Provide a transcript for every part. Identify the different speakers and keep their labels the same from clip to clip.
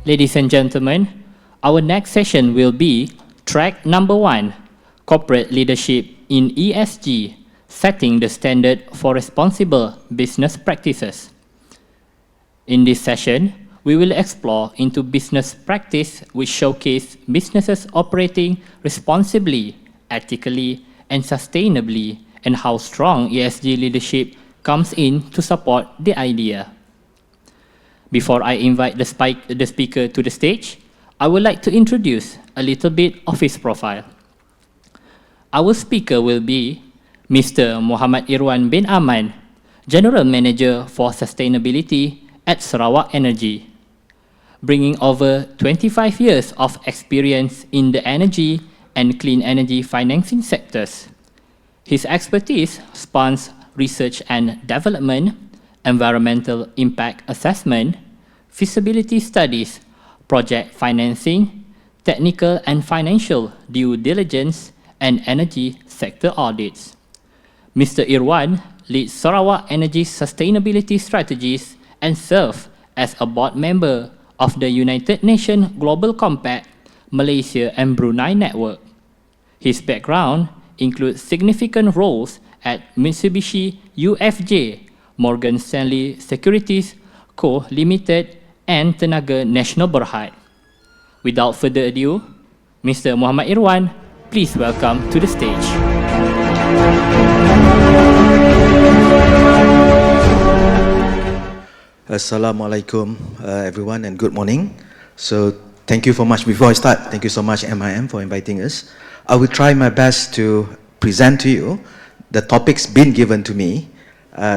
Speaker 1: Ladies and gentlemen, our next session will be track number 1, Corporate Leadership in ESG, Setting the Standard for Responsible Business Practices. In this session, we will explore into business practice which showcase businesses operating responsibly, ethically, and sustainably, and how strong ESG leadership comes in to support the idea. Before I invite the speaker to the stage, I would like to introduce a little bit of his profile. Our speaker will be Mr. Muhammad Irwan bin Aman, General Manager for Sustainability at Sarawak Energy, bringing over 25 years of experience in the energy and clean energy financing sectors. His expertise spans research and development, environmental impact assessment, feasibility studies, project financing, technical and financial due diligence, and energy sector audits. Mr. Irwan leads Sarawak Energy's sustainability strategies and serves as a board member of the United Nations Global Compact, Malaysia and Brunei Network. His background includes significant roles at Mitsubishi UFJ, Morgan Stanley Securities Co. Limited, and Tenaga Nasional Berhad. Without further ado, Mr. Muhammad Irwan, please welcome to the stage.
Speaker 2: Assalamualaikum everyone and good morning. So thank you so much. Before I start, thank you so much MIM for inviting us. I will try my best to present to you the topics being given to me.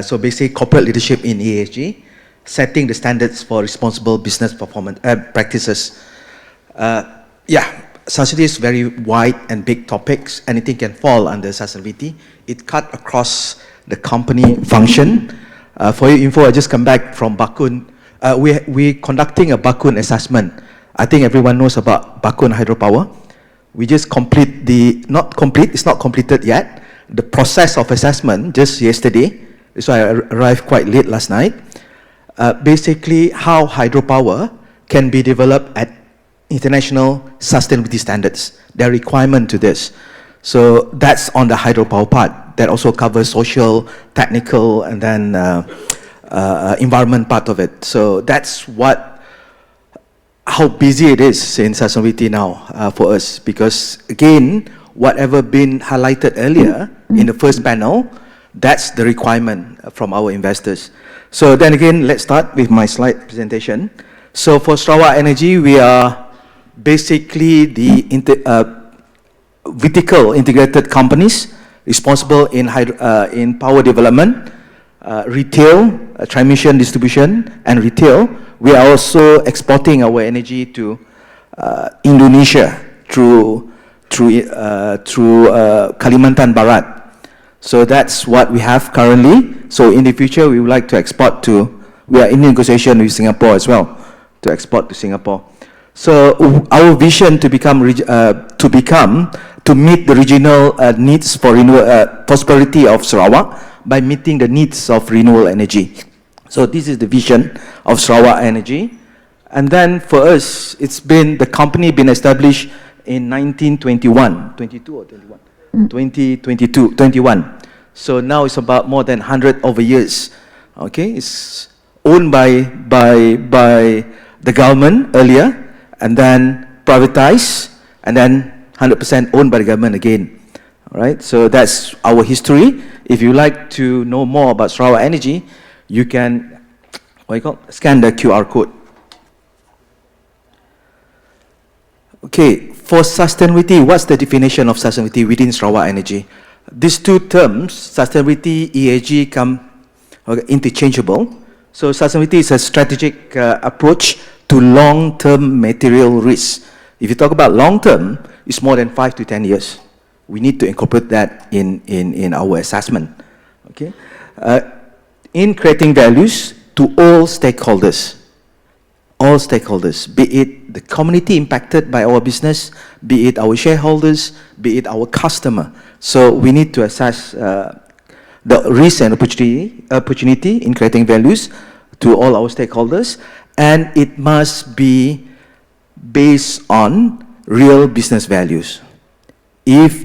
Speaker 2: So basically corporate leadership in ESG, setting the standards for responsible business performance practices. Sustainability is very wide and big topics. Anything can fall under sustainability. It cut across the company function. For your info, I just come back from Bakun. We're conducting a Bakun assessment. I think everyone knows about Bakun hydropower. We just it's not completed yet. The process of assessment just yesterday, so I arrived quite late last night. Basically, how hydropower can be developed at international sustainability standards, their requirement to this. So that's on the hydropower part. That also covers social, technical, and then environment part of it. So that's how busy it is in sustainability now for us. Because again, whatever been highlighted earlier in the first panel, that's the requirement from our investors. So then again, let's start with my slide presentation. So for Sarawak Energy, we are basically the vertical integrated companies responsible in power development, retail, transmission, distribution, and retail. We are also exporting our energy to Indonesia through Kalimantan Barat. So that's what we have currently. So in the future, we would like to export we are in negotiation with Singapore as well, to export to Singapore. So our vision to meet the regional needs for prosperity of Sarawak by meeting the needs of renewable energy. So this is the vision of Sarawak Energy. And then for us, the company been established in 1921, 22 or 21? 21. So now it's about more than 100 over years. Okay, it's owned by the government earlier, and then privatized, and then 100% owned by the government again. All right, so that's our history. If you like to know more about Sarawak Energy, you can scan the QR code. Okay, for sustainability, what's the definition of sustainability within Sarawak Energy? These two terms, sustainability, ESG, come interchangeable. So sustainability is a strategic approach to long-term material risks. If you talk about long-term, it's more than 5 to 10 years. We need to incorporate that in our assessment. Okay, in creating values to all stakeholders, be it the community impacted by our business, be it our shareholders, be it our customer. So we need to assess the risk and opportunity in creating values to all our stakeholders, and it must be based on real business values. If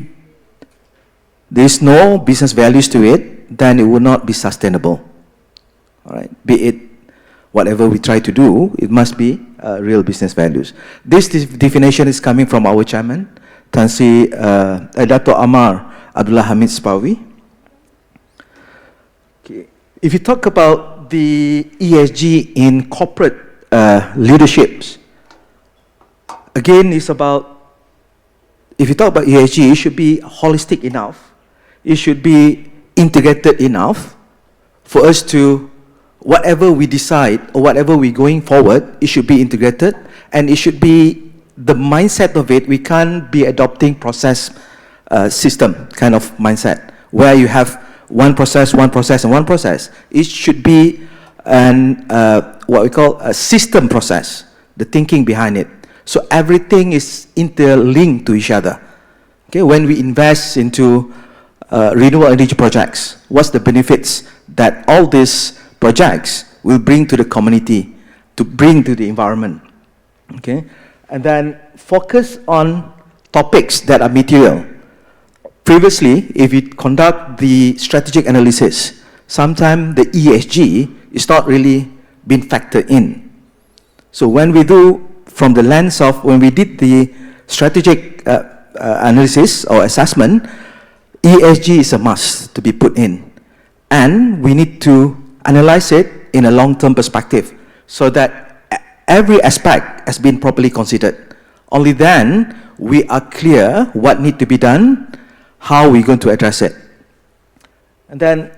Speaker 2: there's no business values to it, then it will not be sustainable. All right, be it whatever we try to do, it must be real business values. This definition is coming from our chairman, Tan Sri Dato' Amar Abdullah Hamid Spawi. Okay. If you talk about the ESG in corporate leaderships, again, it's about, if you talk about ESG, it should be holistic enough, it should be integrated enough for us to, whatever we decide or whatever we're going forward, it should be integrated, and it should be the mindset of it. We can't be adopting process system kind of mindset where you have one process, and one process. It should be what we call a system process, the thinking behind it. So everything is interlinked to each other. Okay, when we invest into renewable energy projects, what's the benefits that all these projects will bring to the community, to bring to the environment? Okay, and then focus on topics that are material. Previously, if you conduct the strategic analysis, sometimes the ESG is not really being factored in. So when we do, from the lens of, when we did the strategic analysis or assessment, ESG is a must to be put in. And we need to analyze it in a long-term perspective so that every aspect has been properly considered. Only then we are clear what needs to be done, how we're going to address it. And then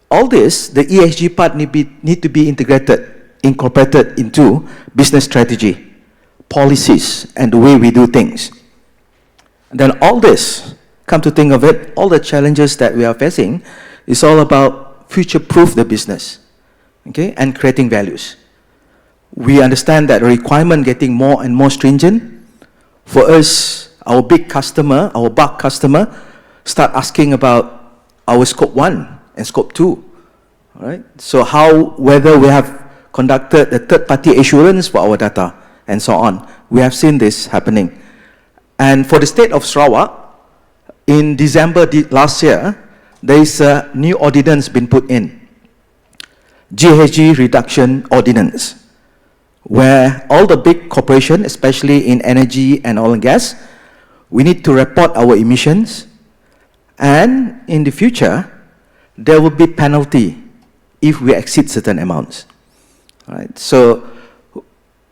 Speaker 2: all this, the ESG part need to be integrated, incorporated into business strategy, policies, and the way we do things. And then all this, come to think of it, all the challenges that we are facing is all about future-proof the business, okay, and creating values. We understand that the requirement getting more and more stringent. For us, our big customer, our bulk customer, start asking about our scope 1 and scope 2. All right? So whether we have conducted a third-party assurance for our data and so on. We have seen this happening. And for the state of Sarawak, in December last year, there is a new ordinance been put in, GHG reduction ordinance, where all the big corporations, especially in energy and oil and gas, we need to report our emissions, and in the future, there will be penalty if we exceed certain amounts. All right? So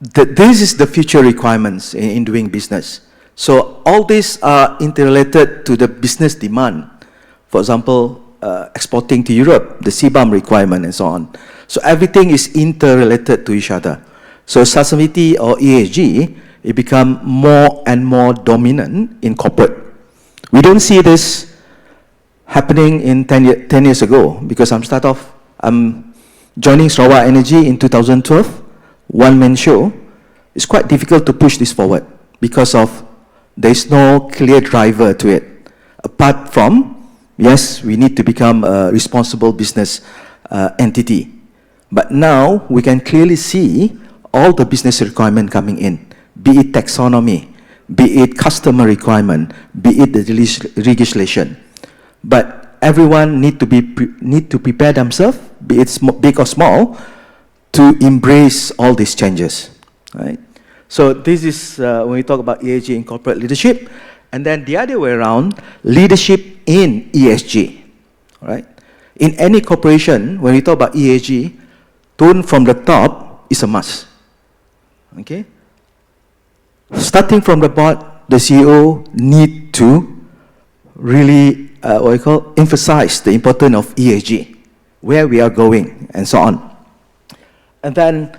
Speaker 2: this is the future requirements in doing business. So all these are interrelated to the business demand. For example, exporting to Europe, the CBAM requirement and so on. So everything is interrelated to each other. So sustainability or ESG, it become more and more dominant in corporate. We don't see this happening in 10 years ago, because I'm joining Sarawak Energy in 2012, one-man show. It's quite difficult to push this forward because of there's no clear driver to it. Apart from, yes, we need to become a responsible business entity. But now we can clearly see all the business requirement coming in, be it taxonomy, be it customer requirement, be it the legislation. But everyone need to prepare themselves, be it big or small, to embrace all these changes, right? So this is when we talk about ESG in corporate leadership, and then the other way around, leadership in ESG, right? In any corporation, when we talk about ESG, tone from the top is a must, okay? Starting from the board, the CEO need to really emphasize the importance of ESG, where we are going, and so on. And then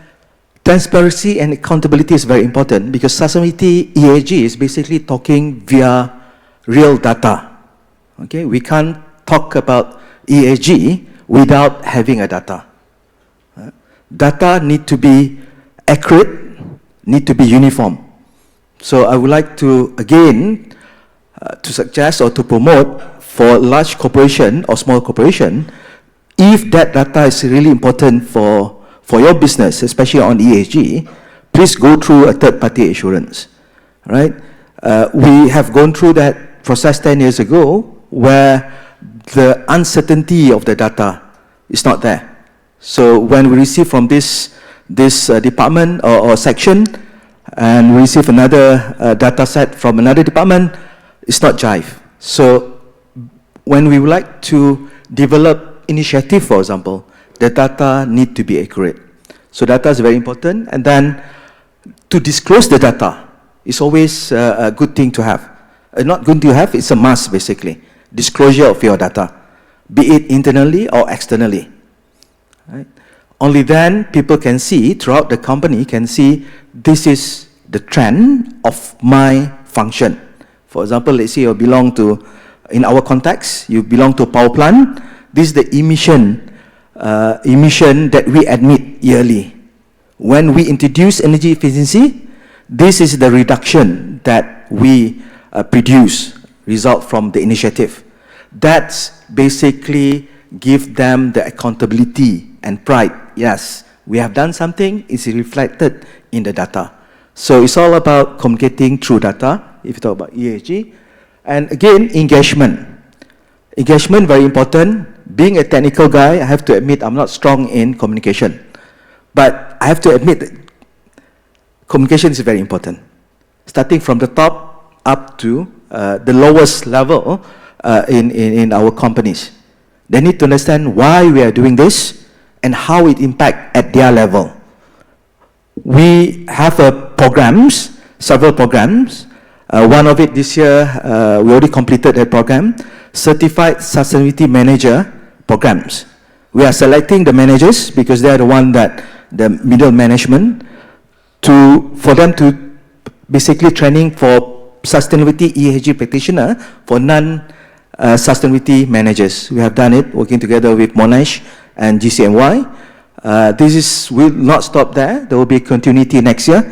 Speaker 2: transparency and accountability is very important, because sustainability ESG is basically talking via real data. Okay, we can't talk about ESG without having a data. Data need to be accurate, need to be uniform. So I would like to again to suggest or to promote for large corporation or small corporation, if that data is really important for your business, especially on ESG, please go through a third-party assurance, right? We have gone through that process 10 years ago where the uncertainty of the data is not there. So when we receive from this department or section, and we receive another data set from another department, it's not jive. So when we would like to develop initiative, for example, the data need to be accurate. So data is very important, and then to disclose the data is always a good thing to have. Not good to have, it's a must basically. Disclosure of your data, be it internally or externally. Right? Only then people can see, throughout the company, can see this is the trend of my function. For example, let's say you belong to, in our context, you belong to a power plant. This is the emission that we admit yearly. When we introduce energy efficiency, this is the reduction that we produce, result from the initiative. That's basically give them the accountability and pride. Yes, we have done something, it's reflected in the data. So it's all about communicating through data, if you talk about ESG. And again, engagement. Engagement, very important. Being a technical guy, I have to admit I'm not strong in communication. But I have to admit that communication is very important. Starting from the top up to the lowest level in our companies. They need to understand why we are doing this and how it impacts at their level. We have programs, several programs. One of it this year, we already completed that program, Certified Sustainability Manager programs. We are selecting the managers because they are the one that, the middle management, for them to basically training for sustainability ESG practitioner for non-sustainability managers. We have done it working together with Monash and GCMY. This will not stop there. There will be continuity next year.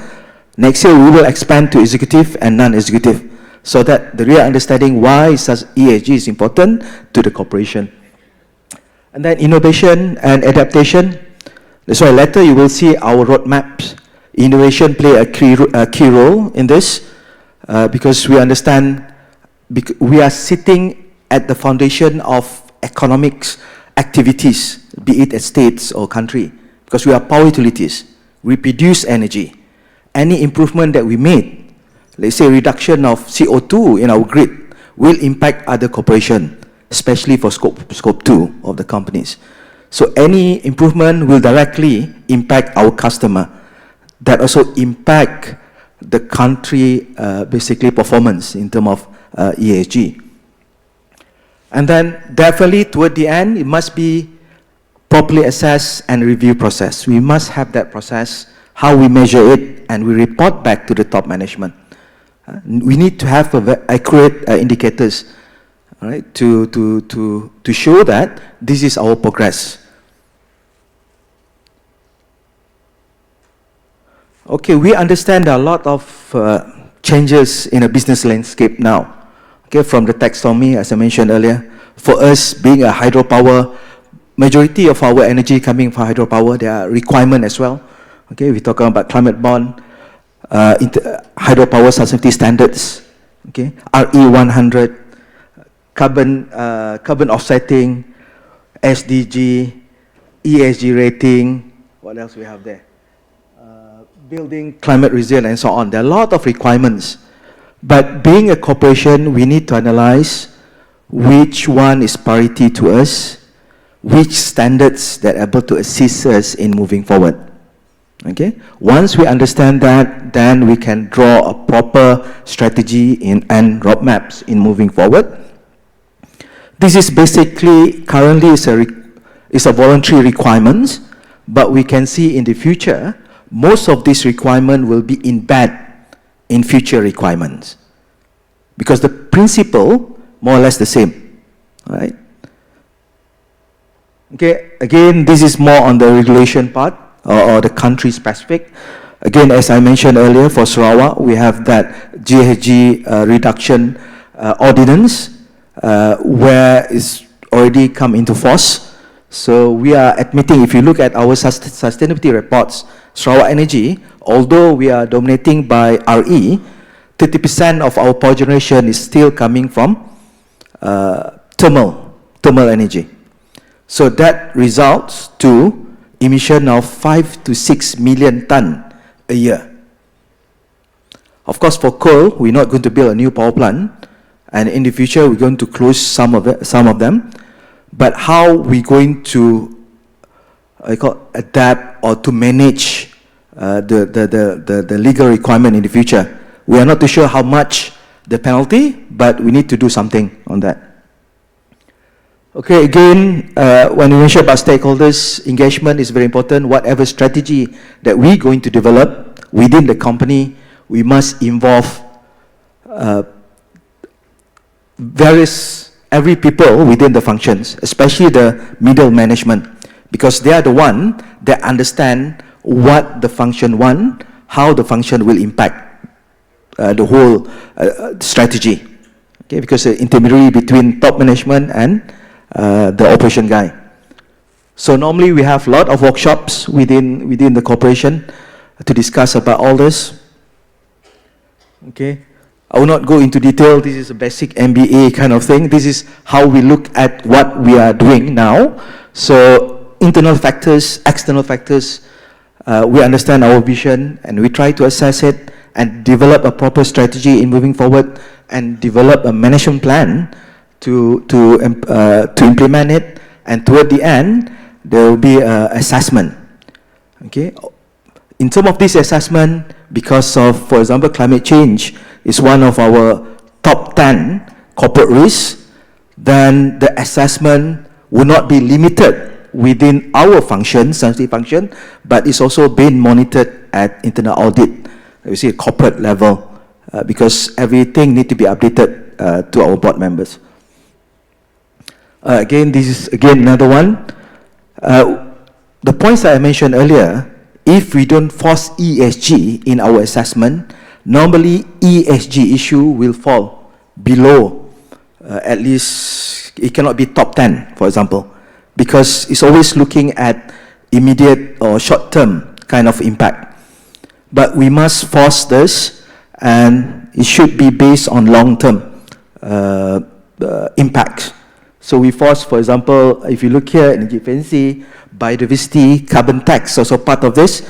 Speaker 2: Next year, we will expand to executive and non-executive so that the real understanding why ESG is important to the corporation. And then innovation and adaptation. That's why later you will see our roadmaps. Innovation play a key role in this because we understand we are sitting at the foundation of economics activities, be it at states or country, because we are power utilities. We produce energy. Any improvement that we made, let's say reduction of CO2 in our grid, will impact other corporations, especially for scope 2 of the companies. So any improvement will directly impact our customer. That also impact the country basically performance in terms of ESG. And then definitely toward the end, it must be properly assessed and review process. We must have that process, how we measure it, and we report back to the top management. We need to have accurate indicators, right, to show that this is our progress. Okay, we understand there are a lot of changes in a business landscape now. Okay, from the taxonomy, as I mentioned earlier, for us being a hydropower, majority of our energy coming from hydropower, there are requirements as well. Okay, we're talking about climate bond, hydropower sustainability standards, okay, RE100, carbon offsetting, SDG, ESG rating. What else we have there? Building climate resilient and so on. There are a lot of requirements. But being a corporation, we need to analyze which one is priority to us, which standards that are able to assist us in moving forward. Okay? Once we understand that, then we can draw a proper strategy and roadmaps in moving forward. This is basically, currently is a voluntary requirement, but we can see in the future, most of these requirements will be embedded in future requirements. Because the principle, more or less the same, right? Okay, again, this is more on the regulation part, or the country specific. Again, as I mentioned earlier, for Sarawak, we have that GHG reduction ordinance, where it's already come into force. So we are admitting, if you look at our sustainability reports, Sarawak Energy, although we are dominating by RE, 30% of our power generation is still coming from thermal energy. So that results to emission of 5 to 6 million ton a year. Of course, for coal, we're not going to build a new power plant, and in the future, we're going to close some of them. But how we going to adapt or to manage the legal requirement in the future? We are not too sure how much the penalty, but we need to do something on that. Okay, again, when we mention about stakeholders, engagement is very important. Whatever strategy that we're going to develop within the company, we must involve every people within the functions, especially the middle management, because they are the one that understand what the function want, how the function will impact the whole strategy. Okay, because the intermediary between top management and the operation guy. So normally we have a lot of workshops within the corporation to discuss about all this. Okay, I will not go into detail. This is a basic MBA kind of thing. This is how we look at what we are doing now. So internal factors, external factors, we understand our vision and we try to assess it and develop a proper strategy in moving forward and develop a management plan to implement it. And toward the end, there will be an assessment. Okay, in terms of this assessment, because of, for example, climate change is one of our top 10 corporate risks, then the assessment will not be limited within our function, sensitive function, but it's also being monitored at internal audit, you see, corporate level, because everything needs to be updated to our board members. Again, this is another one. The points that I mentioned earlier, if we don't force ESG in our assessment, normally ESG issue will fall below, at least it cannot be top 10, for example, because it's always looking at immediate or short-term kind of impact. But we must force this, and it should be based on long-term impact. So we force, for example, if you look here, energy efficiency, biodiversity, carbon tax, also part of this.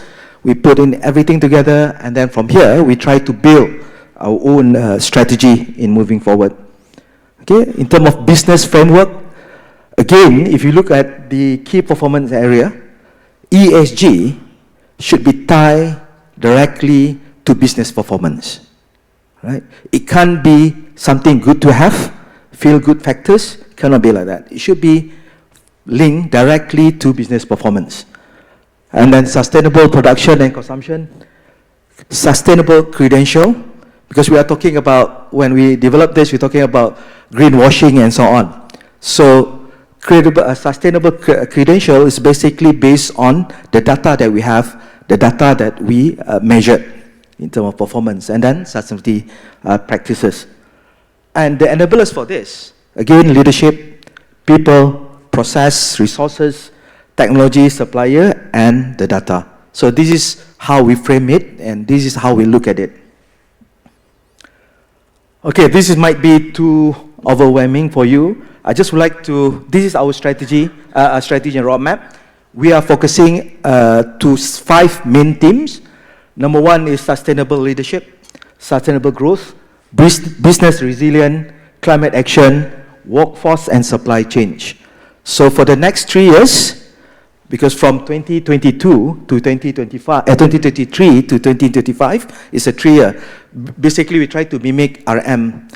Speaker 2: We put in everything together, and then from here, we try to build our own strategy in moving forward. Okay, in terms of business framework, again, if you look at the key performance area, ESG should be tied directly to business performance. Right? It can't be something good to have, feel-good factors, cannot be like that. It should be linked directly to business performance. And then sustainable production and consumption, sustainable credential, because we are talking about, when we develop this, we're talking about greenwashing and so on. So sustainable credential is basically based on the data that we have, the data that we measure in terms of performance, and then sustainability practices. And the enablers for this, again, leadership, people, process, resources, technology, supplier, and the data. So this is how we frame it, and this is how we look at it. Okay, this might be too overwhelming for you. I just would like to, this is our strategy and roadmap. We are focusing to 5 main themes. Number 1 is sustainable leadership, sustainable growth, business resilience, climate action, workforce and supply change. So for the next 3 years, because from 2022 to 2025, 2023 to 2025 is a 3-year. Basically, we try to mimic RM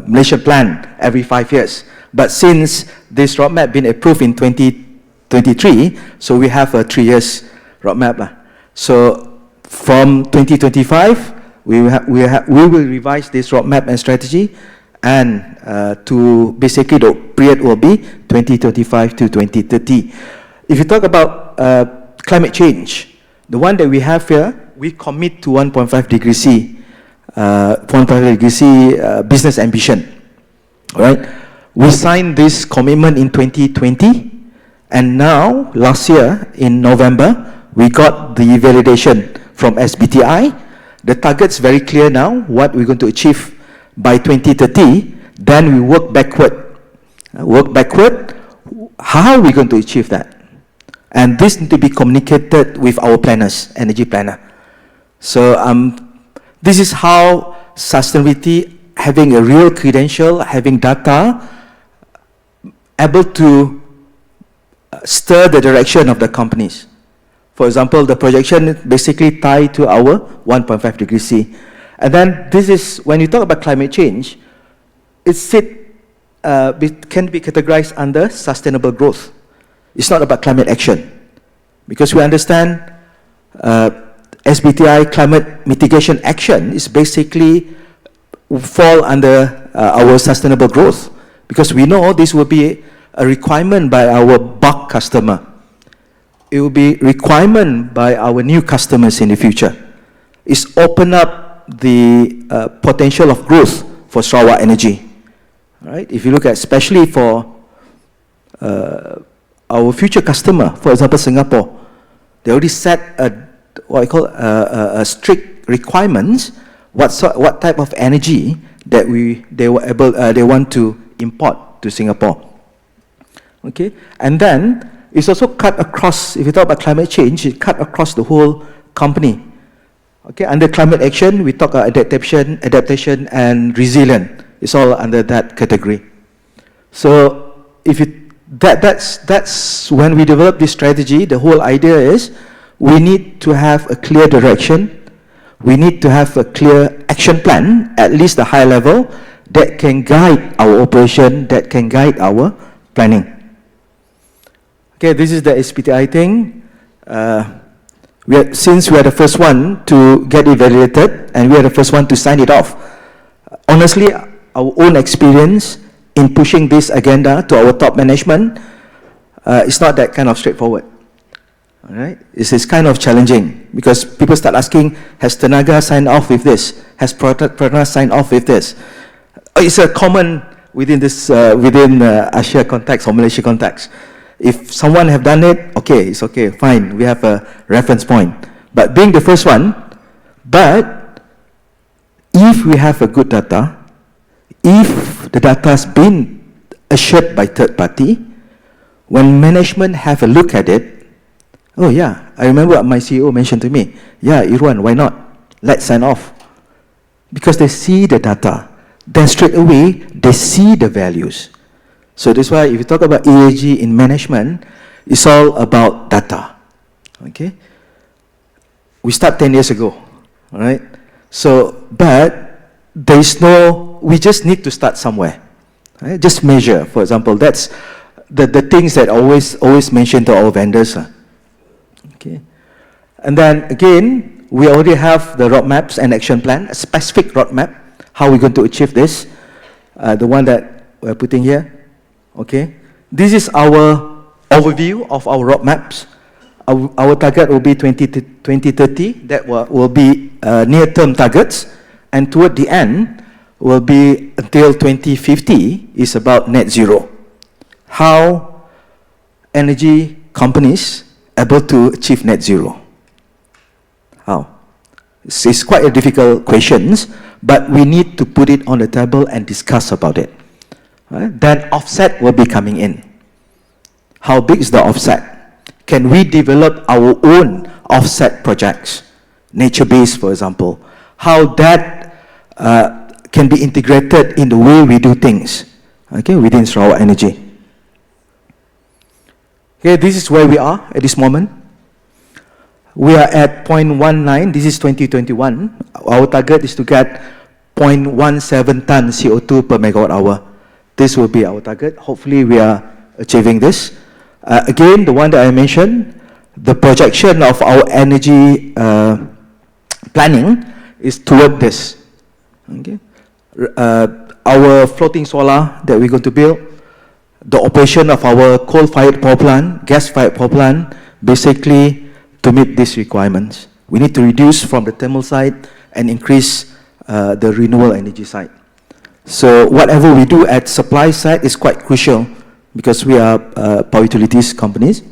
Speaker 2: Malaysian plan every 5 years. But since this roadmap been approved in 2023, so we have a 3 years roadmap. So from 2025, we will revise this roadmap and strategy, and to basically the period will be 2025 to 2030. If you talk about climate change, the one that we have here, we commit to 1.5 degrees C, 1.5 degrees C business ambition. All right, we signed this commitment in 2020, and now last year in November We got the validation from SBTI. The target's very clear now, what we're going to achieve by 2030. Then we work backward. How are we going to achieve that? And this needs to be communicated with our planners, energy planner. So this is how sustainability, having a real credential, having data, able to stir the direction of the companies. For example, the projection is basically tied to our 1.5 degrees C. And then this is, when you talk about climate change, it can be categorized under sustainable growth. It's not about climate action. Because we understand SBTI climate mitigation action is basically fall under our sustainable growth. Because we know this will be a requirement by our bulk customer. It will be requirement by our new customers in the future. It's open up the potential of growth for Sarawak Energy. Right? If you look at, especially for our future customer, for example, Singapore, they already set what I call a strict requirements. What type of energy that they want to import to Singapore. Okay, and then it's also cut across. If you talk about climate change, it cut across the whole company. Okay, under climate action, we talk about adaptation, and resilience. It's all under that category. So if that's when we develop this strategy. The whole idea is we need to have a clear direction. We need to have a clear action plan, at least the high level, that can guide our operation, that can guide our planning. Okay, this is the SBTI thing. Since we are the first one to get it validated, and we are the first one to sign it off, honestly, our own experience in pushing this agenda to our top management, it's not that kind of straightforward. All right? It's kind of challenging because people start asking, has Tenaga signed off with this? Has Prana signed off with this? It's a common within this, within Asia context or Malaysia context. If someone have done it, okay, it's okay, fine, we have a reference point. But being the first one, but if we have a good data, if the data has been assured by third party, when management have a look at it, oh yeah, I remember what my CEO mentioned to me, yeah, Irwan, why not? Let's sign off. Because they see the data, then straight away, they see the values. So that's why if you talk about ESG in management, it's all about data. Okay? We start 10 years ago, all right? So, but there is no, we just need to start somewhere. Right? Just measure, for example. That's the things that always mention to our vendors. Okay? And then again, we already have the roadmaps and action plan, a specific roadmap, how we're going to achieve this, the one that we're putting here. Okay, this is our overview of our roadmaps. Our target will be 2030. That will be near-term targets, and toward the end will be until 2050 is about net zero. How energy companies able to achieve net zero? How? It's quite a difficult question, but we need to put it on the table and discuss about it. Right? Then offset will be coming in. How big is the offset? Can we develop our own offset projects? Nature-based, for example. How that can be integrated in the way we do things, okay, within Sarawak Energy. Okay, this is where we are at this moment. We are at 0.19, this is 2021. Our target is to get 0.17 ton CO2 per megawatt hour. This will be our target. Hopefully we are achieving this. Again, the one that I mentioned, the projection of our energy planning is toward this. Okay? Our floating solar that we're going to build, the operation of our coal-fired power plant, gas-fired power plant, basically to meet these requirements. We need to reduce from the thermal side and increase the renewable energy side. So whatever we do at supply side is quite crucial because we are power utilities companies.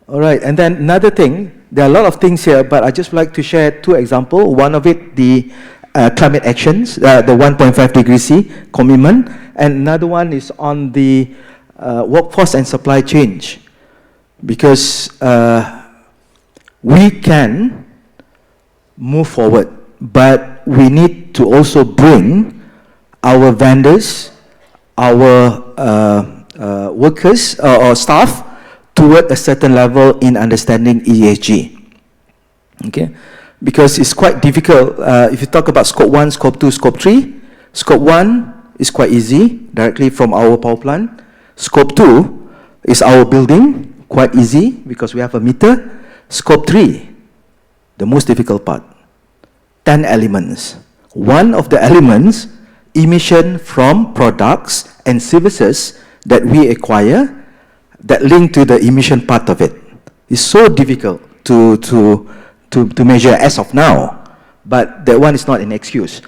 Speaker 2: All right, and then another thing, there are a lot of things here, but I just like to share two examples. One of it, the climate actions, the 1.5 degree C commitment, and another one is on the workforce and supply chain. Because we can move forward, but we need to also bring our vendors, our workers or staff toward a certain level in understanding ESG. Okay, because it's quite difficult. If you talk about scope 1, scope 2, scope 3, scope 1 is quite easy, directly from our power plant. Scope 2 is our building, quite easy because we have a meter. Scope 3, the most difficult part, 10 elements. One of the elements, emission from products and services that we acquire that link to the emission part of it. It's so difficult to measure as of now, but that one is not an excuse.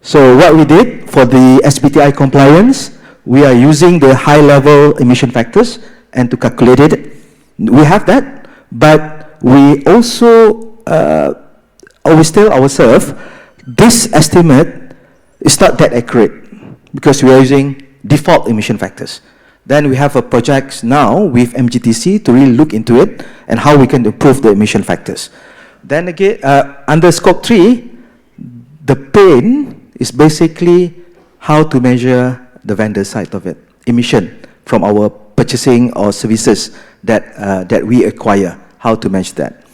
Speaker 2: So what we did for the SBTi compliance, we are using the high-level emission factors and to calculate it. We have that, but we also always tell ourselves this estimate is not that accurate because we are using default emission factors. Then we have a project now with MGTC to really look into it and how we can improve the emission factors. Then again, under scope 3, the pain is basically how to measure the vendor side of it, emission from our purchasing or services that we acquire, how to measure that.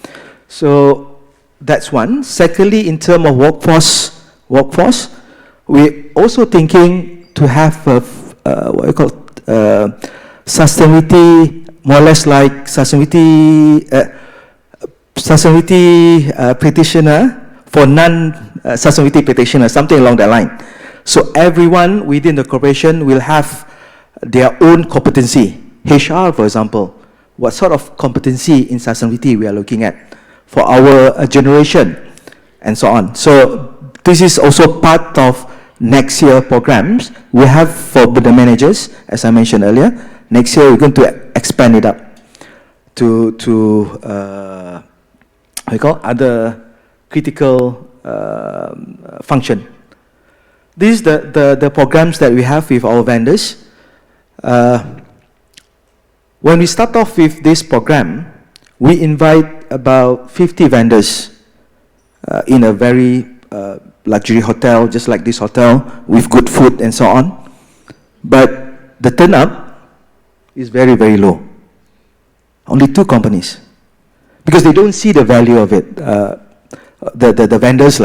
Speaker 2: So that's one. Secondly, in terms of workforce, we're also thinking to have what we call sustainability, more or less like sustainability practitioner for non-sustainability practitioner, something along that line. So everyone within the corporation will have their own competency. HR, for example, what sort of competency in sustainability we are looking at for our generation, and so on. So this is also part of next year programs we have for the managers, as I mentioned earlier. Next year we're going to expand it up to what we call other critical function. These are the programs that we have with our vendors. When we start off with this program, we invite about 50 vendors in a very luxury hotel, just like this hotel, with good food and so on. But the turn-up is very, very low. Only 2 companies. Because they don't see the value of it, the vendors.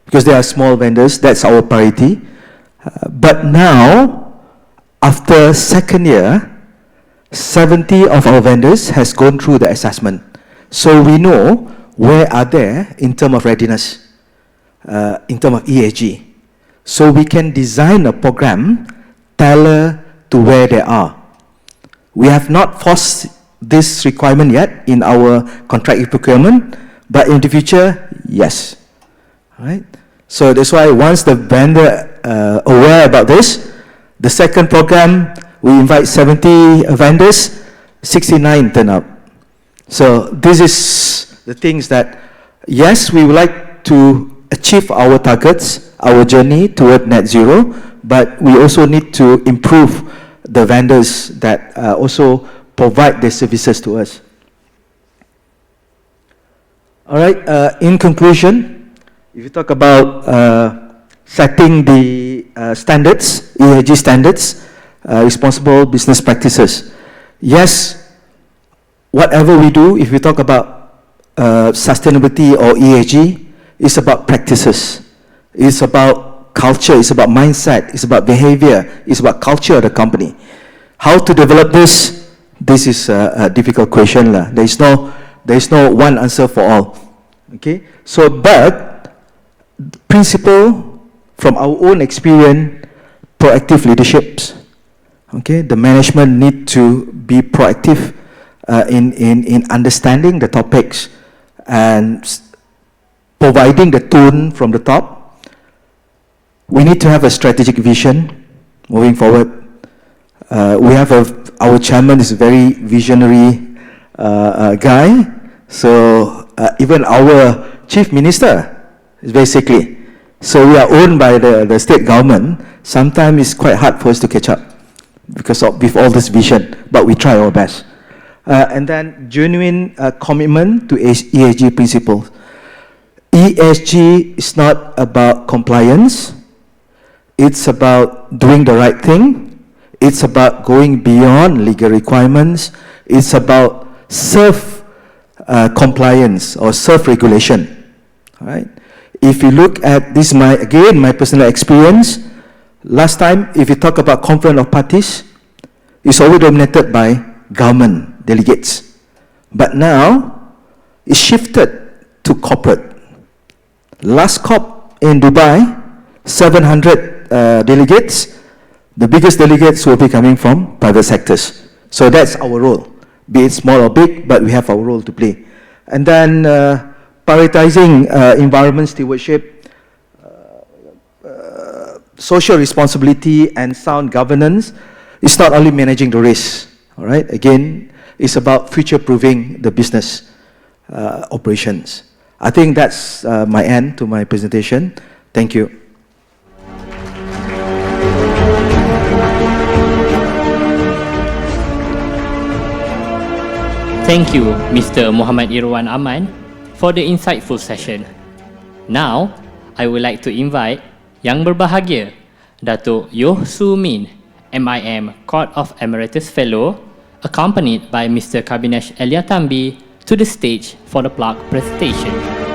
Speaker 2: Because they are small vendors, that's our priority. But now, after second year, 70 of our vendors has gone through the assessment. So we know where are they in terms of readiness. In terms of ESG. So we can design a program tailored to where they are. We have not forced this requirement yet in our contract procurement, but in the future, yes. All right? So that's why once the vendor aware about this, the second program, we invite 70 vendors, 69 turn up. So this is the things that, yes, we would like to achieve our targets, our journey toward net zero, but we also need to improve the vendors that also provide their services to us. All right, in conclusion, if you talk about setting the standards, ESG standards, responsible business practices, yes, whatever we do, if we talk about sustainability or ESG, it's about practices. It's about culture. It's about mindset. It's about behavior. It's about culture of the company. How to develop this? This is a difficult question. There is no one answer for all. Okay. So, but principle from our own experience, proactive leaderships. Okay. The management need to be proactive in understanding the topics and providing the tone from the top. We need to have a strategic vision moving forward. We have our chairman is a very visionary guy. So even our chief minister is basically. So we are owned by the state government. Sometimes it's quite hard for us to catch up because of with all this vision, but we try our best. And then genuine commitment to ESG principles. ESG is not about compliance. It's about doing the right thing. It's about going beyond legal requirements. It's about self-compliance or self-regulation. All right? If you look at this, my personal experience, last time, if you talk about conference of parties, it's always dominated by government delegates. But now, it's shifted to corporate. Last COP in Dubai, 700 delegates. The biggest delegates will be coming from private sectors. So that's our role. Be it small or big, but we have our role to play. And then prioritizing environment stewardship, social responsibility and sound governance. It's not only managing the risk, all right? Again, it's about future-proofing the business operations. I think that's my end to my presentation. Thank you.
Speaker 1: Thank you, Mr. Muhammad Irwan Aman, for the insightful session. Now, I would like to invite Yang Berbahagia, Datuk Yoh Soo Min, MIM Court of Emeritus Fellow, accompanied by Mr. Kabinesh Eliatambi, to the stage for the plaque presentation.